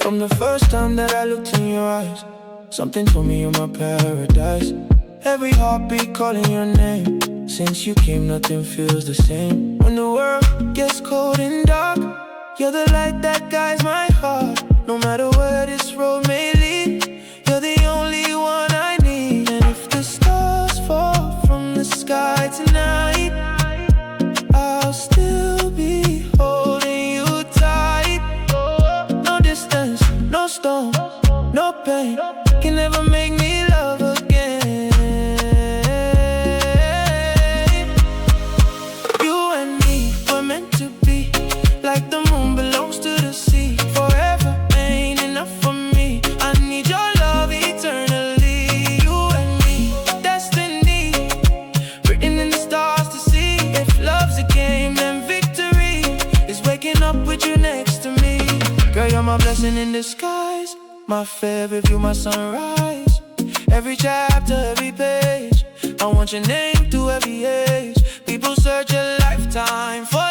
From the first time that I looked in your eyes, something told me you're my paradise. Every heartbeat calling your name. Since you came, nothing feels the same. When the world gets cold and dark, you're the light that guides my heart. No matter where this road may lead, you're the only one I need. And if the stars fall from the sky tonight, I'll still be holding you tight. No distance, no storm, no pain can ever make me love again. You and me were meant to be, like the moon belongs to the sea. Forever ain't enough for me, I need your love eternally. You and me, destiny, written in the stars to see. If love's a game, then victory is waking up with you next to me. Girl, you're my blessing in disguise, my favorite view, my sunrise. Every chapter, every page, I want your name through every age. People search a lifetime for